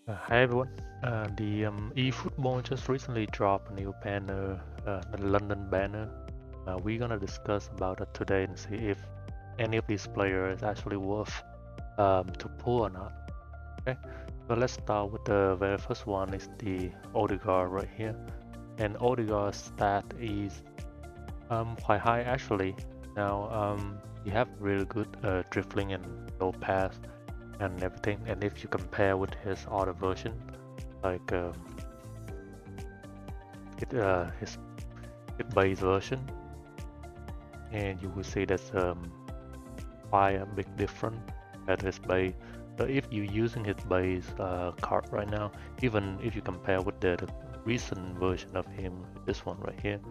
Hi everyone. The eFootball just recently dropped a new banner, the London banner. We're gonna discuss about it today and see if any of these players is actually worth to pull or not. Okay, so let's start with the very first one. Is the Odegaard right here, and Odegaard's stat is quite high actually. Now you have really good dribbling and low pass and everything. And if you compare with his other version, like his base version, and you will see that's quite a big difference at his base. So if you're using his base card right now, even if you compare with the recent version of him, this one right here,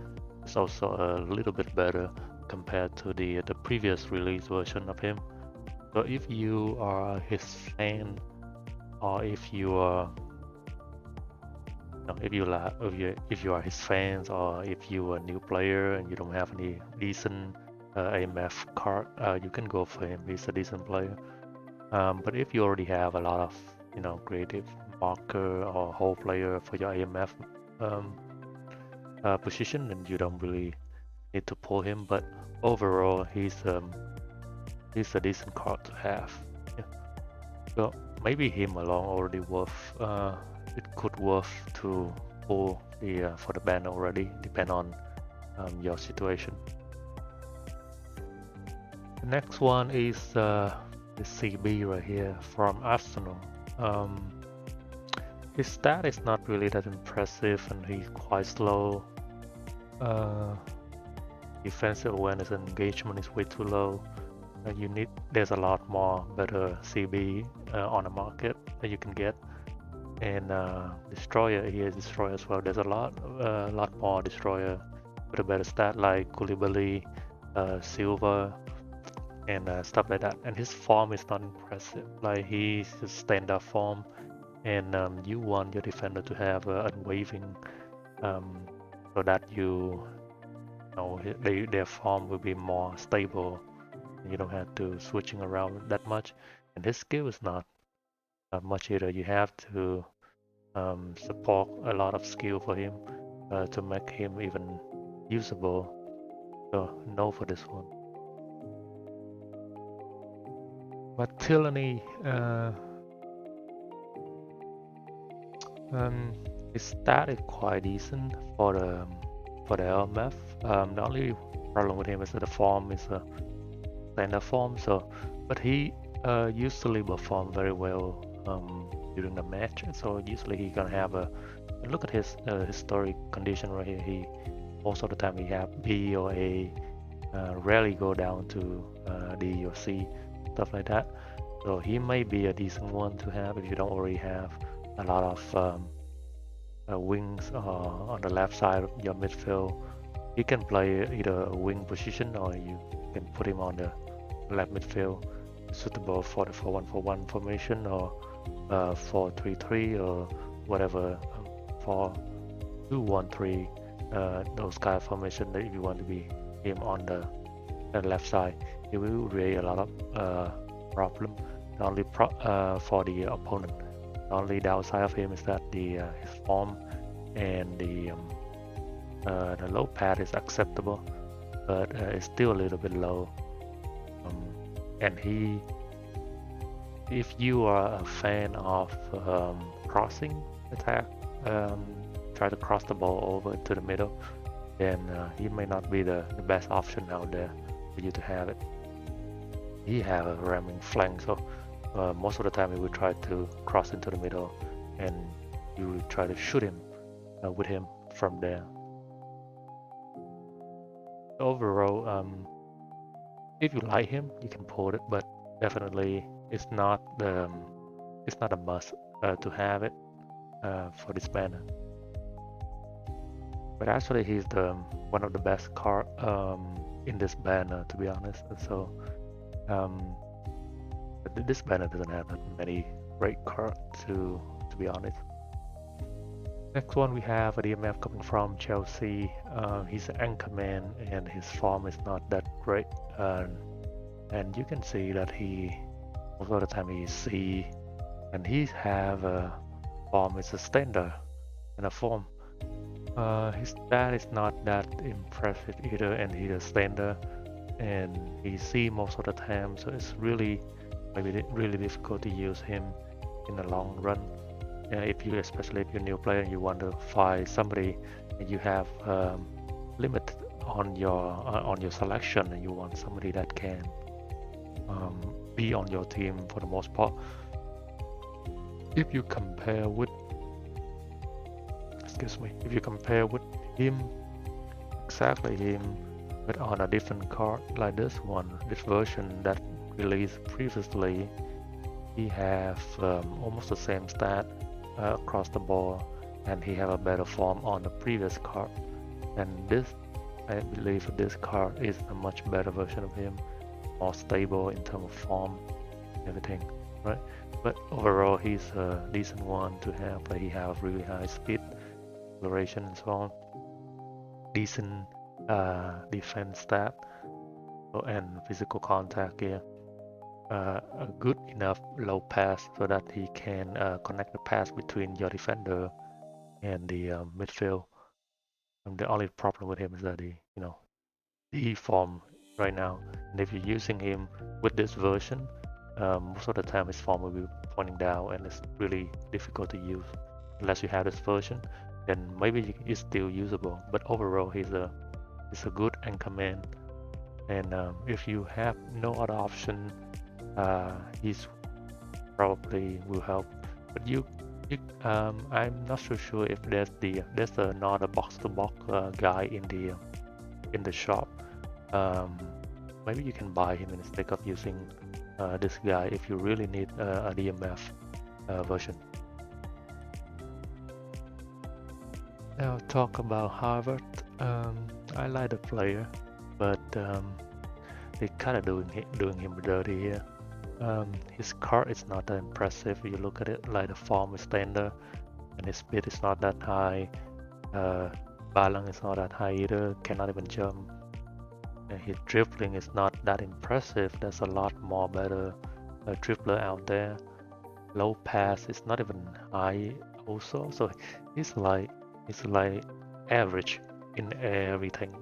it's also a little bit better compared to the previous release version of him. So if you are his fan, or if you are if you are his fans, or if you are a new player and you don't have any decent AMF card, you can go for him. He's a decent player. But if you already have a lot of creative marker or whole player for your AMF position, then you don't really need to pull him. But overall, he's a decent card to have. Yeah. So maybe him alone already worth. It could worth to pull the for the ban already, depend on your situation. The next one is the CB right here from Arsenal. His stat is not really that impressive, and he's quite slow. Defensive awareness and engagement is way too low. There's a lot more better CB on the market that you can get. And destroyer, he has destroyer as well. There's a lot more destroyer with a better stat like Koulibaly, Silva, and stuff like that. And his form is not impressive. Like he's just standard form, and you want your defender to have unwavering, so that their form will be more stable. You don't have to switching around that much, and his skill is not much either. You have to support a lot of skill for him to make him even usable. So no for this one. Martinelli, his stat is quite decent for the LMF. The only problem with him is that the form is a standard form. So, but he usually perform very well during the match. So usually he gonna have a look at his historic condition right here. He most of the time he have B or A, rarely go down to D or C, stuff like that. So he may be a decent one to have if you don't already have a lot of wings on the left side of your midfield. He can play either a wing position, or you can put him on the left midfield, suitable for the 4-1-4-1 formation, or 4-3-3, or whatever, 4-2-1-3, those kind of formation that if you want to be him on the left side, it will create a lot of problem, not only for the opponent. The only downside of him is that his form and the low pad is acceptable, but it's still a little bit low. And if you are a fan of crossing attack, try to cross the ball over to the middle, then he may not be the best option out there for you to have it. He have a ramming flank, so most of the time he will try to cross into the middle, and you will try to shoot him with him from there. Overall, if you like him, you can pull it, but definitely it's not a must to have it for this banner. But actually, he's one of the best card in this banner, to be honest. So this banner doesn't have that many great cards, to be honest. Next one we have a DMF coming from Chelsea. He's an anchorman, and his form is not that great. And you can see that he most of the time he's C, and he have form is a standard and a form. His stat is not that impressive either, and he's a standard, and he see most of the time, so it's really maybe really difficult to use him in the long run. If you, especially if you're a new player, and you want to find somebody and you have limit on your selection, and you want somebody that can be on your team for the most part. If you compare with, if you compare with him, exactly him, but on a different card like this one, this version that released previously, he have almost the same stat across the board, and he have a better form on the previous card. And this, I believe, this card is a much better version of him, more stable in terms of form, everything, right? But overall, he's a decent one to have. Like, he have really high speed, acceleration, and so on. Decent defense stat and physical contact here. A good enough low pass so that he can connect the pass between your defender and the midfield. And the only problem with him is that the form right now, and if you're using him with this version, most of the time his form will be pointing down, and it's really difficult to use unless you have this version. Then maybe it's still usable, but overall he's a good anchor man. And if you have no other option, he's probably will help. But I'm not so sure if there's not a box-to-box guy in the shop. Maybe you can buy him instead of using this guy if you really need a DMF version. Now talk about Havertz. I like the player, but they kind of doing him dirty here. His card is not that impressive. You look at it, like the form is standard, and his speed is not that high. Balance is not that high either. Cannot even jump. And his dribbling is not that impressive. There's a lot more better dribbler out there. Low pass is not even high also. So he's like average in everything.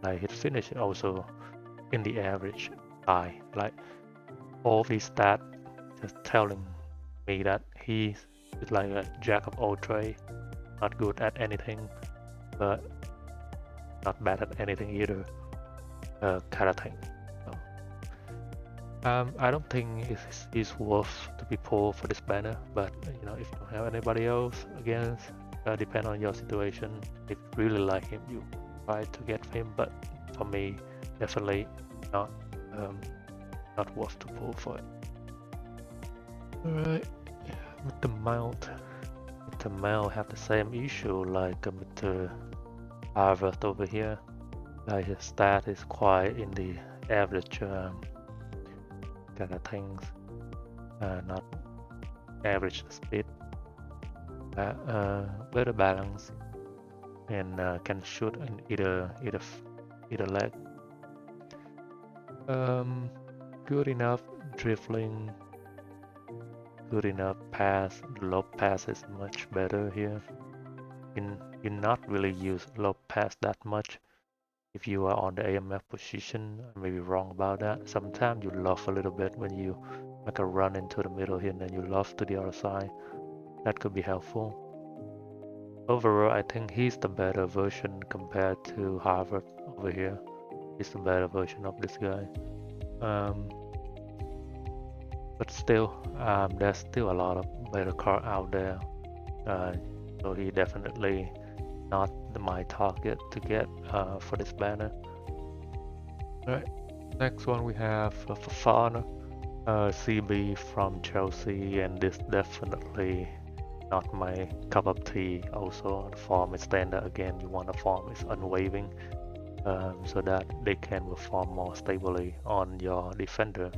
Like his finish also in the average high. Like all these stats just telling me that he's like a jack of all trades, not good at anything, but not bad at anything either. Kind of thing. So, I don't think it's worth to be pulled for this banner, but if you don't have anybody else, again, depend on your situation. If you really like him, you try to get him, but for me, definitely not worth to pull for it. Alright, with the mount have the same issue like with the Havertz over here. Like his stat is quite in the average kind of things, not average speed, better balance, and can shoot in either leg. Good enough dribbling, good enough pass. The low pass is much better here. You not really use low pass that much. If you are on the AMF position, I may be wrong about that. Sometimes you loft a little bit when you make a run into the middle here, and then you loft to the other side. That could be helpful. Overall, I think he's the better version compared to Havertz over here. He's the better version of this guy. But still, there's still a lot of better cards out there. So he definitely not my target to get for this banner. Alright, next one we have Fofana, CB from Chelsea, and this definitely not my cup of tea. Also, the form is standard again. You want a form is unwavering, so that they can perform more stably on your defender.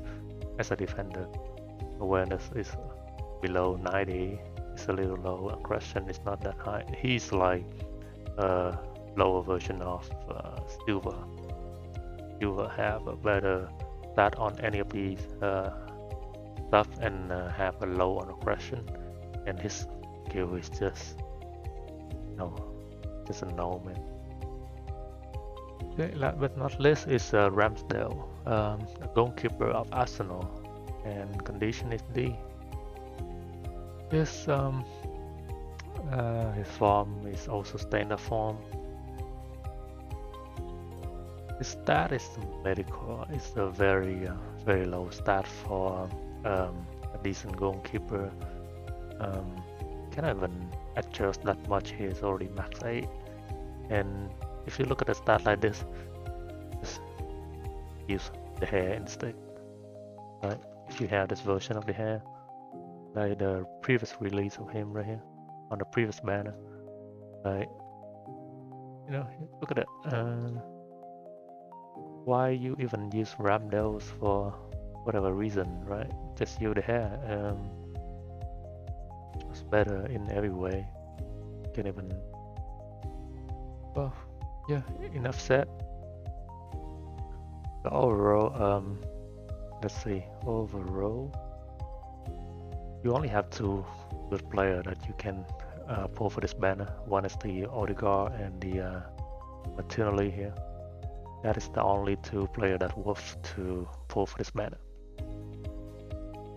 As a defender, awareness is below 90. It's a little low. Aggression is not that high. He's like a lower version of Silva. Silva have a better stat on any of these stuff and have a low on aggression, and his skill is just just a no, man. Okay, last but not least is Ramsdale, a goalkeeper of Arsenal, and condition is D. His form is also standard form. His stat is medical. It's a very low stat for a decent goalkeeper. Can't even adjust that much. He's already max 8, and if you look at a stat like this, just use the hair instead. Right? If you have this version of the hair, like the previous release of him right here on the previous banner, right? Look at it. Why you even use Ramsdale for whatever reason, right? Just use the hair. It's better in every way. You can even. Well, yeah. Enough said. But overall, let's see. Overall, you only have 2 good players that you can pull for this banner. One is the Odegaard and the Martinelli here. That is the only 2 players that worth to pull for this banner.